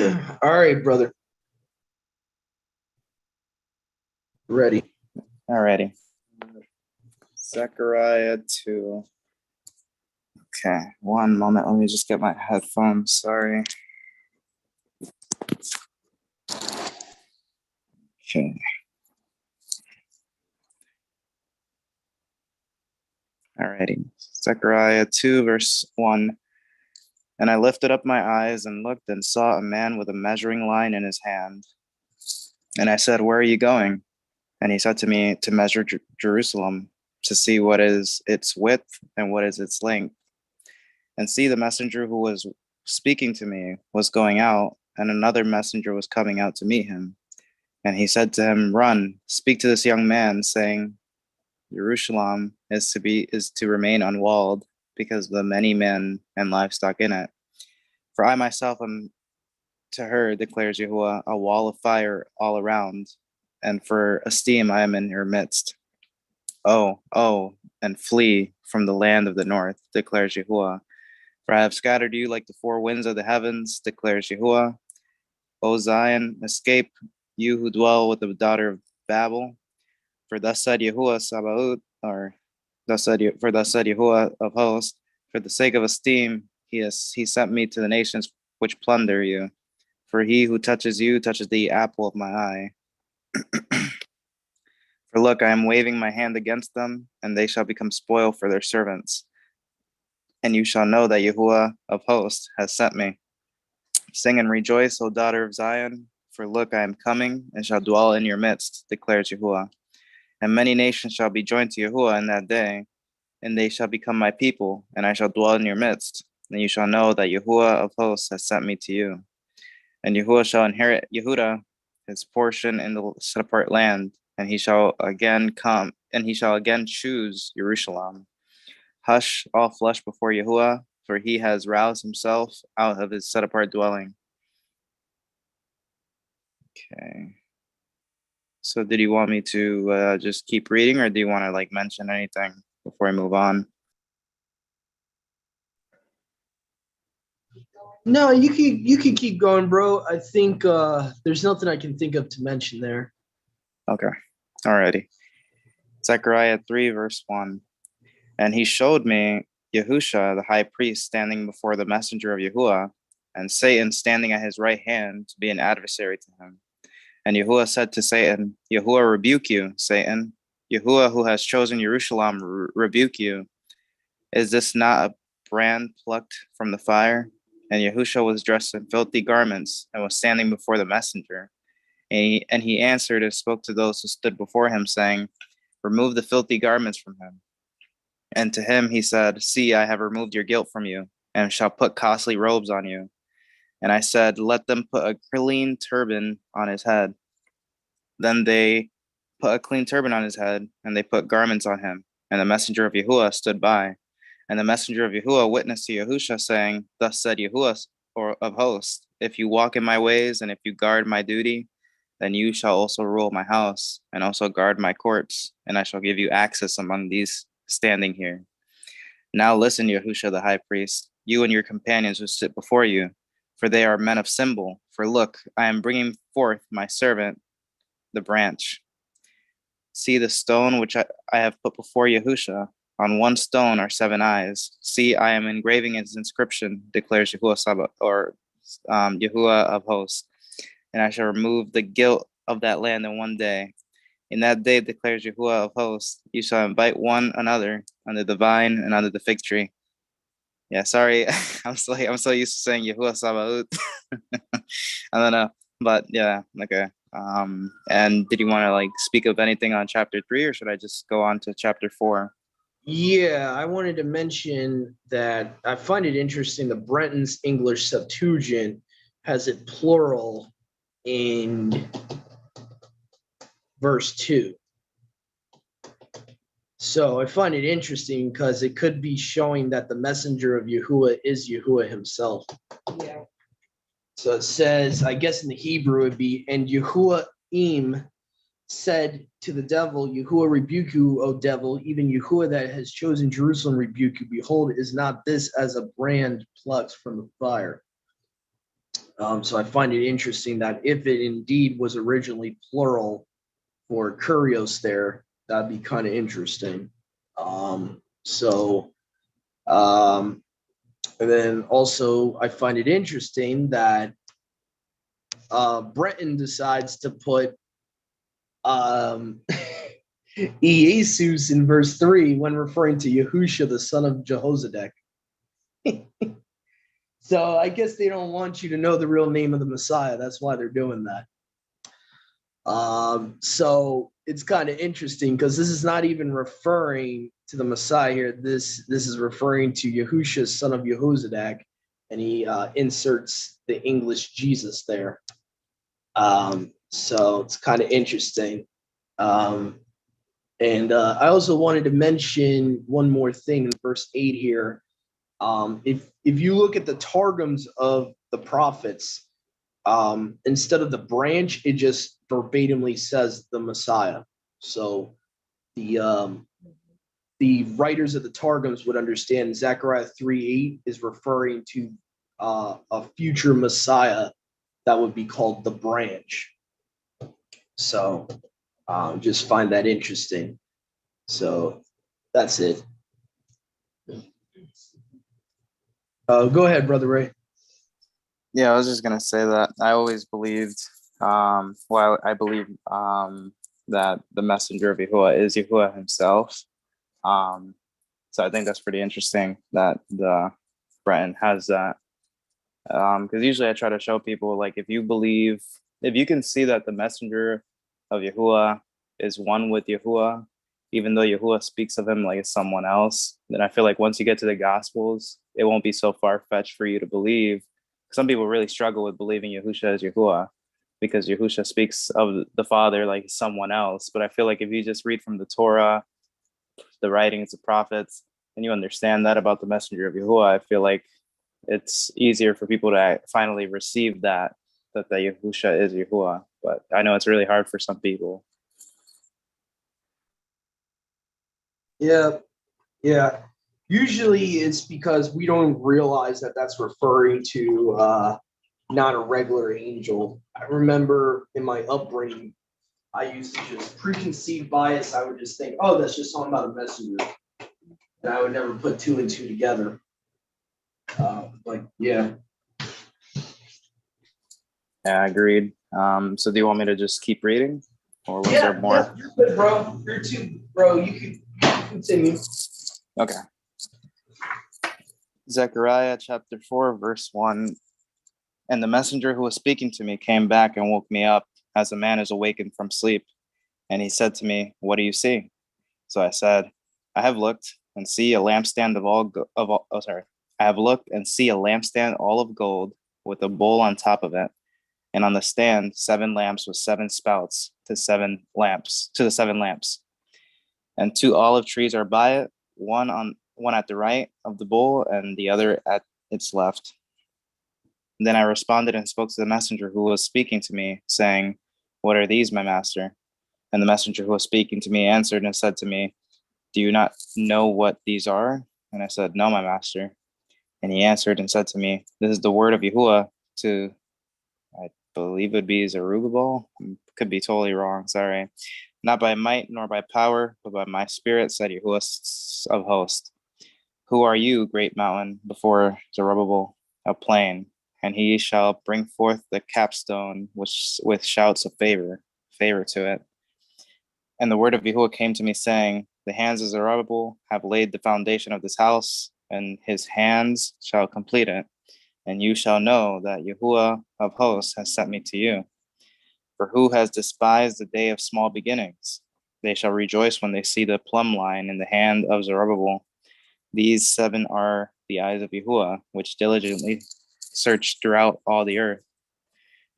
All right, brother. Ready. Alrighty. Zechariah 2. Okay, one moment. Let me just get my headphones. Sorry. Okay. Alrighty. Zechariah 2, verse 1. And I lifted up my eyes and looked and saw a man with a measuring line in his hand. And I said, "Where are you going?" And he said to me, "To measure Jerusalem, to see what is its width and what is its length." And see, the messenger who was speaking to me was going out, and another messenger was coming out to meet him. And he said to him, "Run, speak to this young man, saying, Jerusalem is to remain unwalled, because of the many men and livestock in it. For I myself am to her, declares Yahuwah, a wall of fire all around, and for esteem I am in her midst. Oh, and flee from the land of the north, declares Yahuwah. For I have scattered you like the four winds of the heavens, declares Yahuwah. O Zion, escape, you who dwell with the daughter of Babel. For thus said Yahuwah Sabaoth, or thus said Yahuwah of hosts, for the sake of esteem, he sent me to the nations which plunder you. For he who touches you touches the apple of my eye. For look, I am waving my hand against them, and they shall become spoil for their servants. And you shall know that Yahuwah of hosts has sent me. Sing and rejoice, O daughter of Zion, for look, I am coming and shall dwell in your midst, declares Yahuwah. And many nations shall be joined to Yahuwah in that day, and they shall become my people, and I shall dwell in your midst. And you shall know that Yahuwah of hosts has sent me to you. And Yahuwah shall inherit Yehudah, his portion in the set apart land, and he shall again choose Jerusalem. Hush all flesh before Yahuwah, for he has roused himself out of his set apart dwelling. Okay. So did you want me to just keep reading, or do you want to mention anything before I move on? No, you can keep going, bro. I think there's nothing I can think of to mention there. Okay. Alrighty. Zechariah 3, verse 1. And he showed me Yahusha, the high priest, standing before the messenger of Yahuwah, and Satan standing at his right hand to be an adversary to him. And Yahuwah said to Satan, Yahuwah rebuke you, Satan. Yahuwah, who has chosen Jerusalem, rebuke you. Is this not a brand plucked from the fire? And Yahusha was dressed in filthy garments and was standing before the messenger. And he answered and spoke to those who stood before him, saying, Remove the filthy garments from him. And to him he said, See, I have removed your guilt from you, and shall put costly robes on you. And I said, Let them put a clean turban on his head. Then they put a clean turban on his head, and they put garments on him. And the messenger of Yahuwah stood by. And the messenger of Yahuwah witnessed to Yahusha, saying, Thus said Yahuwah of hosts, If you walk in my ways, and if you guard my duty, then you shall also rule my house, and also guard my courts, and I shall give you access among these standing here. Now listen, Yahusha the high priest, you and your companions who sit before you, for they are men of symbol. For look, I am bringing forth my servant, the branch. See the stone which I have put before Yahusha. On one stone are 7 eyes. See, I am engraving its inscription, declares Yahuwah Yahuwah of hosts. And I shall remove the guilt of that land in one day. In that day, declares Yahuwah of hosts, you shall invite one another under the vine and under the fig tree. Yeah, sorry, I'm so used to saying Yahuwah Sabaoth. I don't know, but yeah, okay. And did you want to speak of anything on chapter 3, or should I just go on to chapter 4? Yeah, I wanted to mention that I find it interesting. The Brenton's English Septuagint has it plural in verse 2. So I find it interesting because it could be showing that the messenger of Yahuwah is Yahuwah himself. Yeah. So it says, I guess in the Hebrew it would be, and Yahuwah said to the devil, Yahuwah rebuke you, O devil, even Yahuwah that has chosen Jerusalem rebuke you. Behold, is not this as a brand plucked from the fire? So I find it interesting that if it indeed was originally plural for kurios there, that'd be kind of interesting. So and then also I find it interesting that Breton decides to put Jesus in verse 3 when referring to Yahusha, the son of Jehozadak. So I guess they don't want you to know the real name of the Messiah. That's why they're doing that. So it's kind of interesting because this is not even referring to the Messiah here. This is referring to Yahusha, son of Jehozadak, and he inserts the English Jesus there. So it's kind of interesting. And I also wanted to mention one more thing in verse 8 here. If you look at the targums of the prophets, instead of the branch, it just verbatimly says the Messiah. So the writers of the targums would understand Zechariah 3:8 is referring to a future Messiah that would be called the branch. So just find that interesting. So that's it. Go ahead, Brother Ray. Yeah, I was just gonna say that I always believed, I believe that the messenger of Yahuwah is Yahuwah himself. So I think that's pretty interesting that the Breton has that. Because usually I try to show people, like, if you can see that the messenger of Yahuwah is one with Yahuwah, even though Yahuwah speaks of him like someone else, then I feel like once you get to the Gospels, it won't be so far-fetched for you to believe. Some people really struggle with believing Yahusha is Yahuwah because Yahusha speaks of the Father like someone else. But I feel like if you just read from the Torah, the writings of prophets, and you understand that about the messenger of Yahuwah, I feel like it's easier for people to finally receive that the Yahusha is Yahuwah. But I know it's really hard for some people. Yeah. Usually it's because we don't realize that that's referring to not a regular angel. I remember in my upbringing, I used to just preconceived bias. I would just think, oh, that's just talking about a messenger. And I would never put two and two together. Yeah. Yeah, agreed. So do you want me to just keep reading? Or was there more? Yeah, you're good, bro. You're too, bro. You can continue. Okay. Zechariah chapter 4, verse 1. And the messenger who was speaking to me came back and woke me up as a man is awakened from sleep. And he said to me, "What do you see?" So I said, I have looked and see a lampstand I have looked and see a lampstand all of gold with a bowl on top of it. And on the stand, 7 lamps with 7 spouts to the 7 lamps. And 2 olive trees are by it, one at the right of the bowl and the other at its left. And then I responded and spoke to the messenger who was speaking to me, saying, "What are these, my master?" And the messenger who was speaking to me answered and said to me, "Do you not know what these are?" And I said, "No, my master." And he answered and said to me, "This is the word of Yahuwah to," I believe it would be Zerubbabel. Could be totally wrong, sorry. "Not by might nor by power, but by my spirit, said Yahuwah of hosts. Who are you, great mountain, before Zerubbabel? A plain. And he shall bring forth the capstone with shouts of favor to it. And the word of Yahuwah came to me, saying, The hands of Zerubbabel have laid the foundation of this house, and his hands shall complete it. And you shall know that Yahuwah of hosts has sent me to you. For who has despised the day of small beginnings? They shall rejoice when they see the plumb line in the hand of Zerubbabel. These 7 are the eyes of Yahuwah, which diligently search throughout all the earth."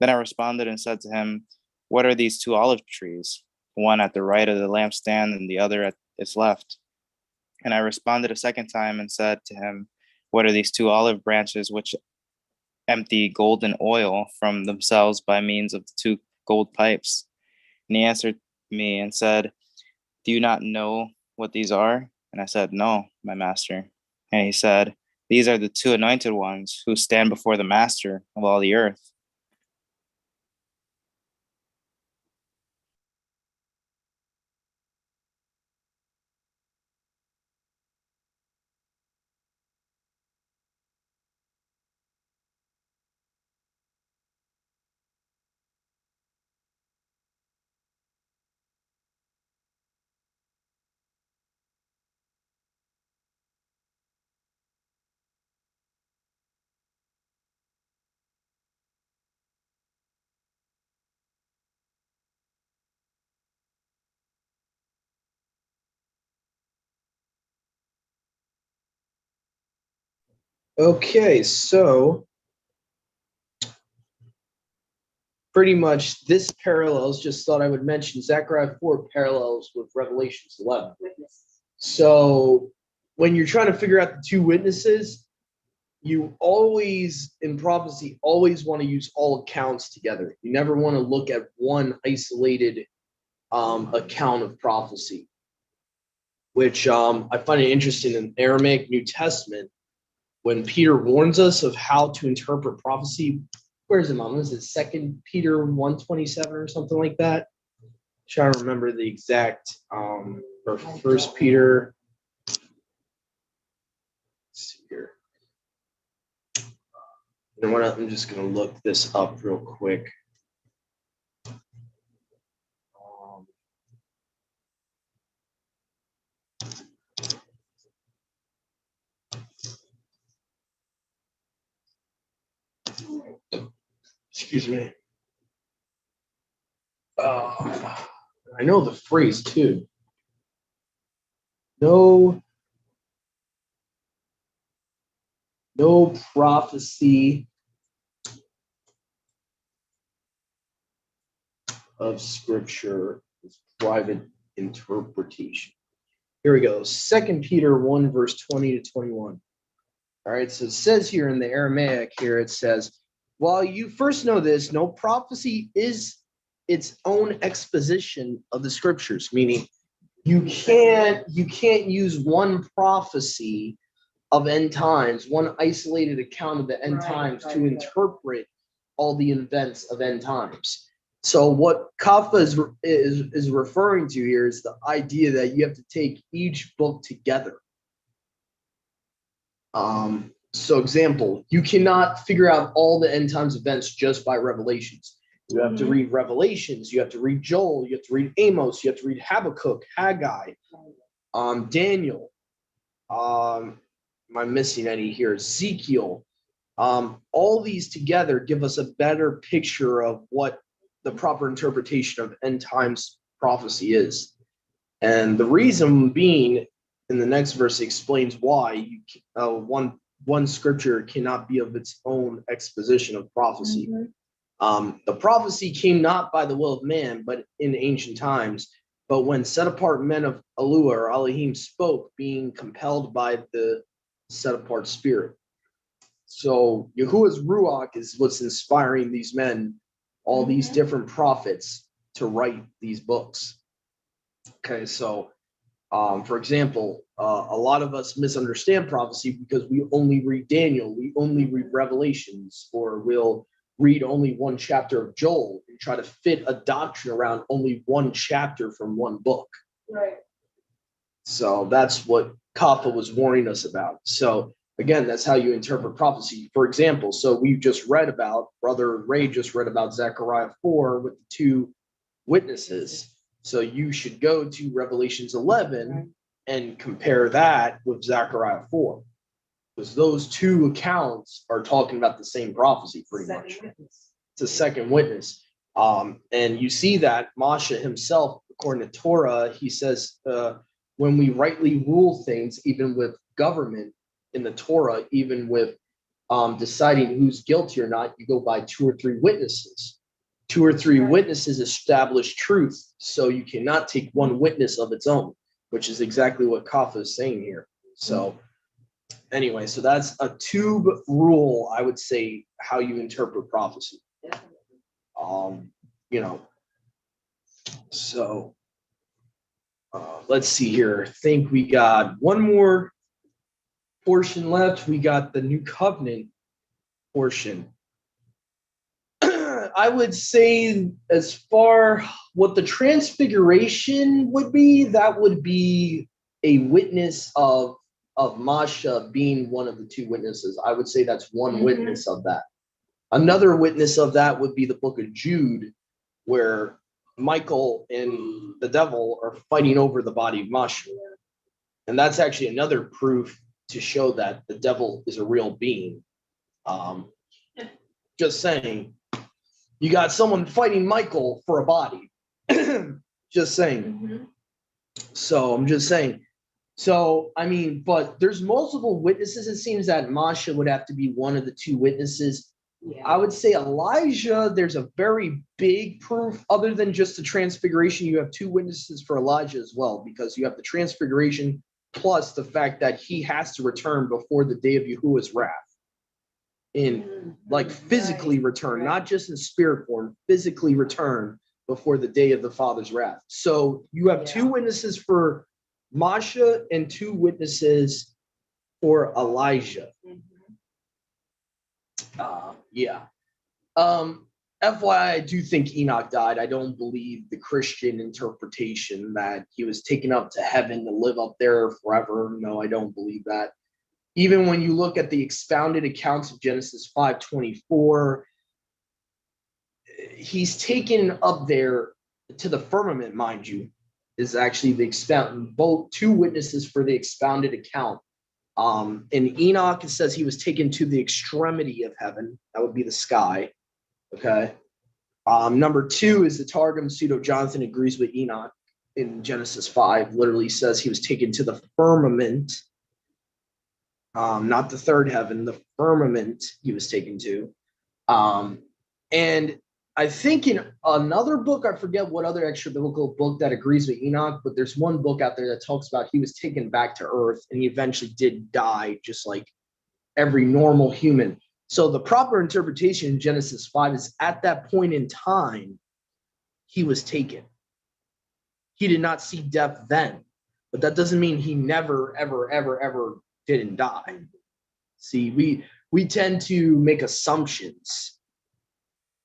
Then I responded and said to him, "What are these 2 olive trees, one at the right of the lampstand and the other at its left?" And I responded a second time and said to him, "What are these 2 olive branches which empty golden oil from themselves by means of the 2 gold pipes?" And he answered me and said, "Do you not know what these are?" And I said, "No, my master." And he said, "These are the 2 anointed ones who stand before the master of all the earth." Okay, so pretty much this parallels, just thought I would mention, Zechariah 4 parallels with Revelations 11. So when you're trying to figure out the two witnesses, you always, in prophecy, always want to use all accounts together. You never want to look at one isolated account of prophecy, which I find it interesting in Aramaic New Testament, when Peter warns us of how to interpret prophecy. Where is it, Mom? Is it 2 Peter 1:27 or something like that? I'm trying to remember the exact, or 1 Peter. Let's see here. You know what? I'm just going to look this up real quick. Excuse me. I know the phrase too. No prophecy of Scripture is private interpretation. Here we go. 2 Peter 1, verse 20 to 21. All right, so it says here in the Aramaic, here it says, while you first know this, no prophecy is its own exposition of the Scriptures, meaning you can't use one prophecy of end times, one isolated account of the end times to interpret all the events of end times. So what Kappa is referring to here is the idea that you have to take each book together. So example, you cannot figure out all the end times events just by Revelations. You have to read Revelations, you have to read Joel, you have to read Amos, you have to read Habakkuk, Haggai, Daniel. Am I missing any here? Ezekiel. All these together give us a better picture of what the proper interpretation of end times prophecy is. And the reason being, in the next verse, explains why one scripture cannot be of its own exposition of prophecy. The prophecy came not by the will of man, but in ancient times. But when set apart men of Elua or Elohim spoke, being compelled by the set apart spirit. So Yahuwah's Ruach is what's inspiring these men, all these different prophets, to write these books. Okay, so for example, a lot of us misunderstand prophecy because we only read Daniel, we only read Revelations, or we'll read only one chapter of Joel and try to fit a doctrine around only one chapter from one book. Right. So that's what Kappa was warning us about. So again, that's how you interpret prophecy. For example, so we've just read about, Brother Ray just read about Zechariah 4 with the two witnesses. So you should go to Revelations 11 and compare that with Zechariah 4. Because those two accounts are talking about the same prophecy pretty much. It's a second witness. And you see that Moshe himself, according to Torah, he says, when we rightly rule things, even with government in the Torah, even with deciding who's guilty or not, you go by 2 or 3 witnesses. 2 or 3 witnesses establish truth. So you cannot take one witness of its own, which is exactly what Kapha is saying here. So anyway, so that's a tube rule, I would say, how you interpret prophecy. So let's see here. I think we got one more portion left. We got the New Covenant portion. I would say, as far what the transfiguration would be, that would be a witness of Masha being one of the 2 witnesses. I would say that's one witness of that. Another witness of that would be the book of Jude, where Michael and the devil are fighting over the body of Masha. And that's actually another proof to show that the devil is a real being. Just saying. You got someone fighting Michael for a body. Just saying. So I'm just saying. So, I mean, but there's multiple witnesses. It seems that Masha would have to be one of the two witnesses. Yeah. I would say Elijah, there's a very big proof other than just the transfiguration. You have two witnesses for Elijah as well, because you have the transfiguration plus the fact that he has to return before the day of Yahuwah's wrath. In like physically return, not just in spirit form, physically return before the day of the Father's wrath. So you have two witnesses for Masha and two witnesses for Elijah. FYI, I do think Enoch died. I don't believe the Christian interpretation that he was taken up to heaven to live up there forever. No, I don't believe that. Even when you look at the expounded accounts of Genesis 5:24, he's taken up there to the firmament, mind you, is actually the expound, both two witnesses for the expounded account. In Enoch, it says he was taken to the extremity of heaven. That would be the sky. Okay. Number two is the Targum. Pseudo-Jonathan agrees with Enoch in Genesis 5, literally says he was taken to the firmament. Not the third heaven, the firmament he was taken to. And I think in another book, I forget what other extra biblical book that agrees with Enoch, but there's one book out there that talks about he was taken back to earth and he eventually did die just like every normal human. So the proper interpretation in Genesis 5 is at that point in time, he was taken. He did not see death then, but that doesn't mean he never, ever, ever, ever didn't die. See, we tend to make assumptions,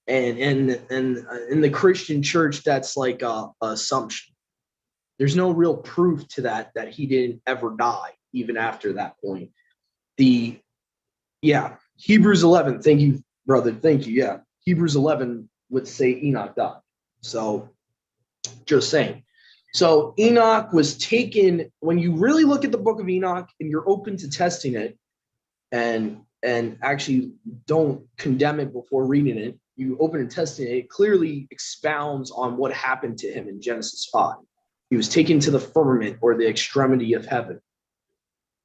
and in the Christian church, that's like a assumption. There's no real proof to that he didn't ever die even after that point. Hebrews 11. Thank you, brother. Thank you. Yeah, Hebrews 11 would say Enoch died. So, just saying. So Enoch was taken, when you really look at the book of Enoch and you're open to testing it and actually don't condemn it before reading it, you open and testing it, it clearly expounds on what happened to him in Genesis 5. He was taken to the firmament or the extremity of heaven.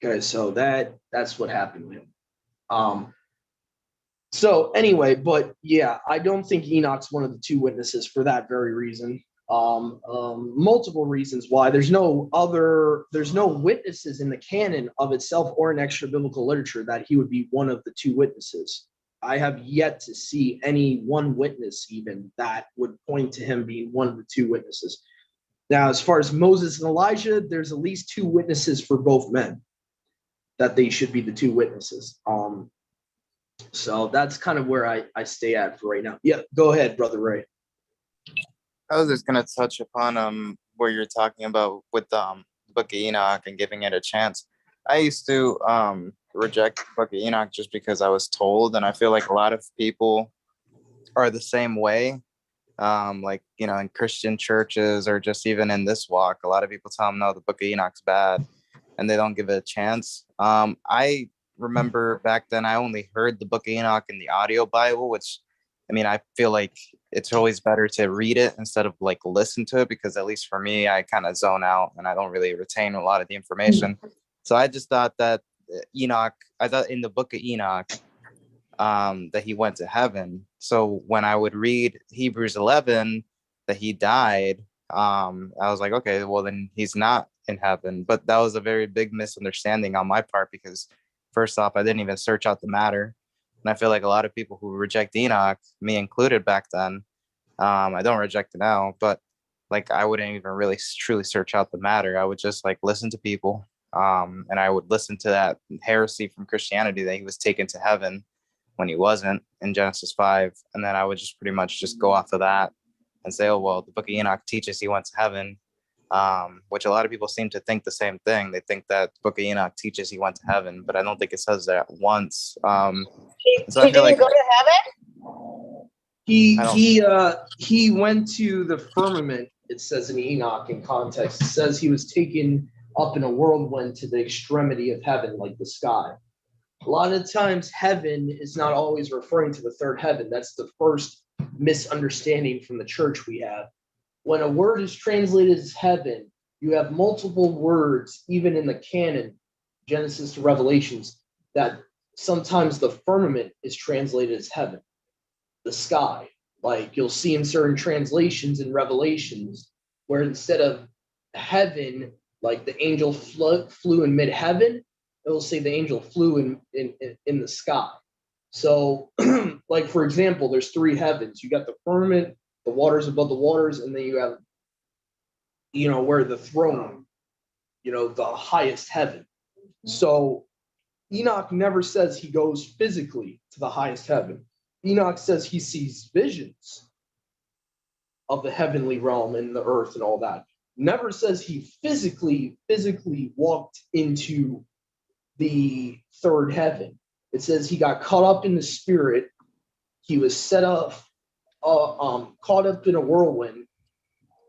Okay, so that's what happened to him. So anyway, but yeah, I don't think Enoch's one of the two witnesses for that very reason. Multiple reasons why. There's no witnesses in the canon of itself or in extra biblical literature that he would be one of the two witnesses. I have yet to see any one witness even that would point to him being one of the two witnesses. Now, as far as Moses and Elijah, there's at least two witnesses for both men that they should be the two witnesses. So that's kind of where I stay at for right now. Yeah, go ahead, Brother Ray. I was just gonna touch upon where you're talking about with the Book of Enoch and giving it a chance. I used to reject the Book of Enoch just because I was told, and I feel like a lot of people are the same way. Like, you know, in Christian churches or just even in this walk, a lot of people tell them, no, the Book of Enoch's bad, and they don't give it a chance. I remember back then I only heard the Book of Enoch in the audio Bible, which, I mean, I feel like it's always better to read it instead of like listen to it, because at least for me, I kind of zone out and I don't really retain a lot of the information. So I just thought that I thought in the Book of Enoch that he went to heaven. So when I would read Hebrews 11 that he died, I was like, okay, well then he's not in heaven. But that was a very big misunderstanding on my part, because first off, I didn't even search out the matter. And I feel like a lot of people who reject Enoch, me included back then, I don't reject it now, but like I wouldn't even really truly search out the matter. I would just like listen to people, and I would listen to that heresy from Christianity that he was taken to heaven when he wasn't in Genesis 5. And then I would just pretty much just go off of that and say, oh, well, the Book of Enoch teaches he went to heaven, which a lot of people seem to think the same thing. They think that the Book of Enoch teaches he went to heaven, but I don't think it says that once. So he didn't go to heaven? He went to the firmament, it says in Enoch in context. It says he was taken up in a whirlwind to the extremity of heaven, like the sky. A lot of times heaven is not always referring to the third heaven. That's the first misunderstanding from the church we have. When a word is translated as heaven, You have multiple words, even in the canon, Genesis to Revelations, that sometimes the firmament is translated as heaven, the sky. Like you'll see in certain translations in Revelations, where instead of heaven, like the angel flew in mid-heaven, it will say the angel flew in the sky. So, like for example, there's three heavens. You got the firmament, the waters above the waters, and then you have, where the throne, the highest heaven. So Enoch never says he goes physically to the highest heaven. Enoch says he sees visions of the heavenly realm and the earth and all that. Never says he physically walked into the third heaven. It says he got caught up in the spirit. He was set up, caught up in a whirlwind,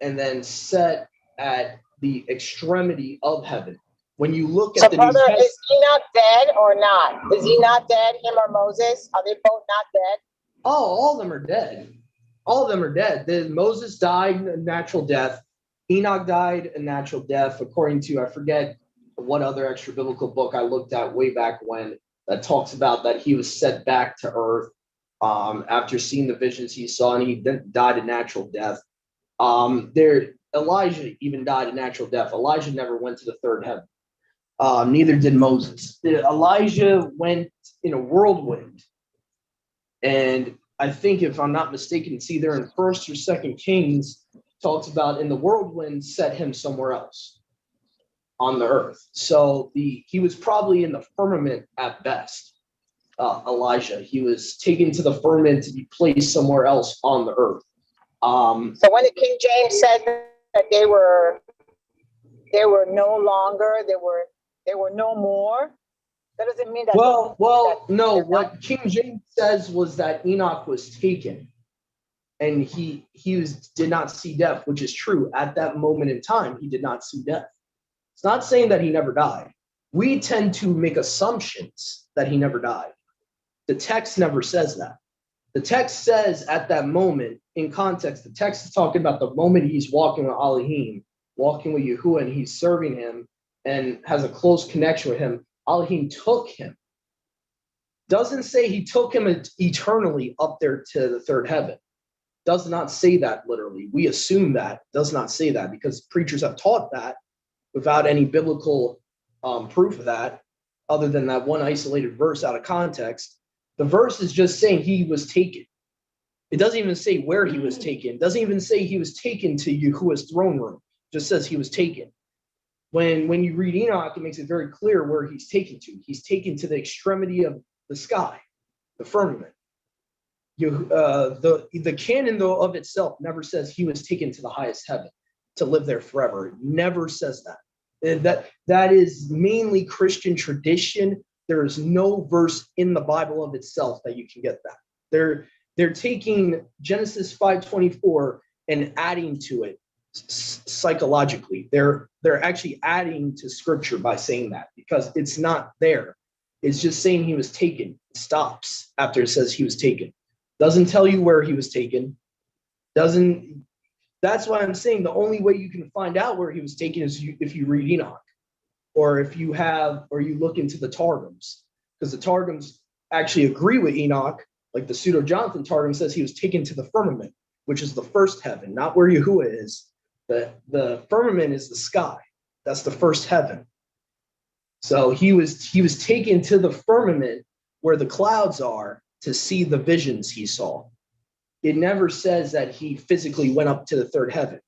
and then set at the extremity of heaven. When you look at the brother, is Enoch dead or not? Is he not dead? Him or Moses? Are they both not dead? Oh, all of them are dead. All of them are dead. Moses died a natural death. Enoch died a natural death, according to, I forget what other extra biblical book I looked at way back when, that talks about that he was sent back to earth after seeing the visions he saw, and he died a natural death. Elijah even died a natural death. Elijah never went to the third heaven. Neither did Moses. Elijah went in a whirlwind. And I think, if I'm not mistaken, it's either in 1st or 2nd Kings, talks about in the whirlwind set him somewhere else on the earth. So he was probably in the firmament at best. Elijah, he was taken to the firmament to be placed somewhere else on the earth. So when the King James said that they were no longer, they were no more, that doesn't mean that. No. What King James says was that Enoch was taken, and he did not see death, which is true. At that moment in time, he did not see death. It's not saying that he never died. We tend to make assumptions that he never died. The text never says that. The text says at that moment, in context, the text is talking about the moment he's walking with Elohim, walking with Yahuwah, and he's serving him and has a close connection with him. Elohim took him. Doesn't say he took him eternally up there to the third heaven. Does not say that literally. We assume that. Does not say that, because preachers have taught that without any biblical proof of that, other than that one isolated verse out of context. The verse is just saying he was taken. It doesn't even say where he was taken. It doesn't even say he was taken to Yahuwah's throne room. It just says he was taken. When you read Enoch, it makes it very clear where he's taken to. He's taken to the extremity of the sky, the firmament. The canon, though, of itself never says he was taken to the highest heaven to live there forever. It never says that. And that is mainly Christian tradition. There is no verse in the Bible of itself that you can get that. They're taking Genesis 5:24 and adding to it psychologically. They're actually adding to scripture by saying that, because it's not there. It's just saying he was taken. It stops after it says he was taken. Doesn't tell you where he was taken. That's why I'm saying the only way you can find out where he was taken is if you read Enoch, or if you look into the Targums, because the Targums actually agree with Enoch. Like the Pseudo-Jonathan Targum says he was taken to the firmament, which is the first heaven, not where Yahuwah is. The firmament is the sky. That's the first heaven. So he was taken to the firmament where the clouds are to see the visions he saw. It never says that he physically went up to the third heaven.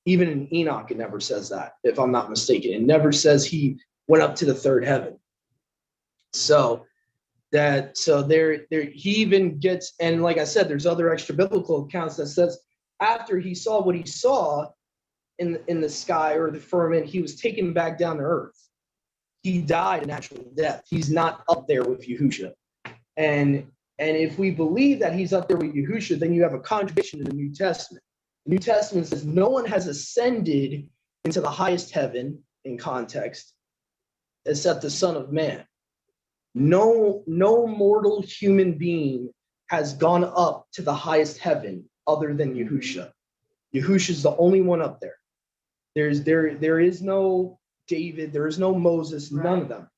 Even in Enoch, it never says that, if I'm not mistaken. It never says he went up to the third heaven. He even gets, and like I said, there's other extra biblical accounts that says after he saw what he saw in the sky or the firmament, he was taken back down to earth. He died a natural death. He's not up there with Yahushua. And if we believe that he's up there with Yahushua, then you have a contradiction in the New Testament. The New Testament says no one has ascended into the highest heaven, in context, except the Son of Man. No mortal human being has gone up to the highest heaven other than Yahushua. Yahushua is the only one up there. There is no David, there is no Moses, none of them.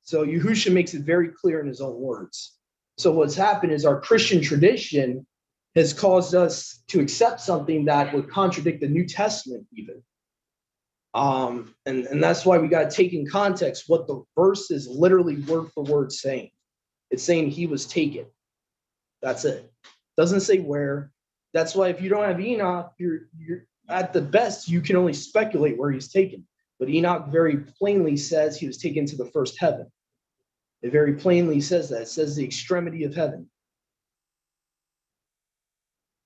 So Yahusha makes it very clear in his own words. So what's happened is our Christian tradition has caused us to accept something that would contradict the New Testament even. And that's why we got to take in context what the verse is literally word for word saying. It's saying he was taken. That's it. Doesn't say where. That's why if you don't have Enoch, you're at the best, you can only speculate where he's taken. But Enoch very plainly says he was taken to the first heaven. It very plainly says that. It says the extremity of heaven.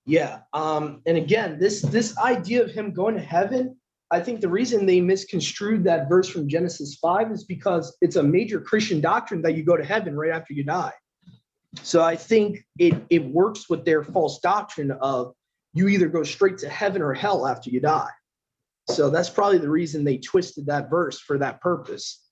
Yeah. And again, this idea of him going to heaven, I think the reason they misconstrued that verse from Genesis 5 is because it's a major Christian doctrine that you go to heaven right after you die. So I think it works with their false doctrine of you either go straight to heaven or hell after you die. So that's probably the reason they twisted that verse for that purpose.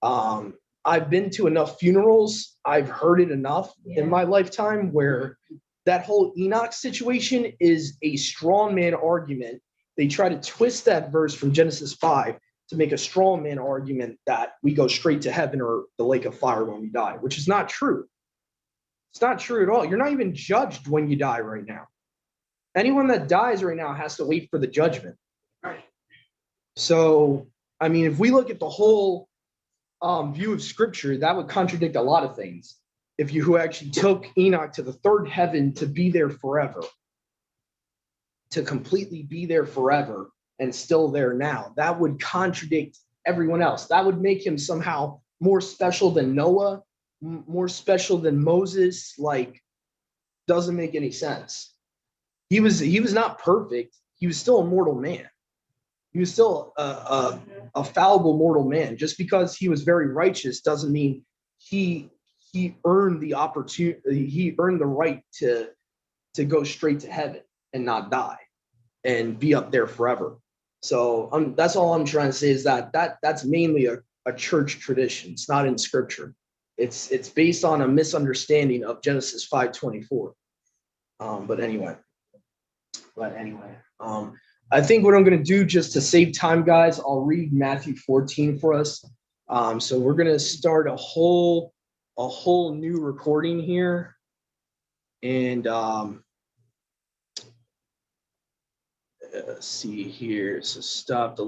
I've been to enough funerals. I've heard it enough in my lifetime where that whole Enoch situation is a straw man argument. They try to twist that verse from Genesis 5 to make a straw man argument that we go straight to heaven or the lake of fire when we die, which is not true. It's not true at all. You're not even judged when you die right now. Anyone that dies right now has to wait for the judgment. So, I mean, if we look at the whole view of scripture, that would contradict a lot of things. If you actually took Enoch to the third heaven to be there forever, to completely be there forever and still there now, that would contradict everyone else. That would make him somehow more special than Noah, more special than Moses. Like, doesn't make any sense. He was not perfect. He was still a mortal man. He was still a fallible mortal man. Just because he was very righteous doesn't mean he earned the opportunity. He earned the right to go straight to heaven and not die and be up there forever. So that's all I'm trying to say is that's mainly a church tradition. It's not in scripture. It's based on a misunderstanding of Genesis 5:24. But anyway, I think what I'm going to do just to save time, guys, I'll read Matthew 14 for us. So we're going to start a whole new recording here. And let's see here. So stop the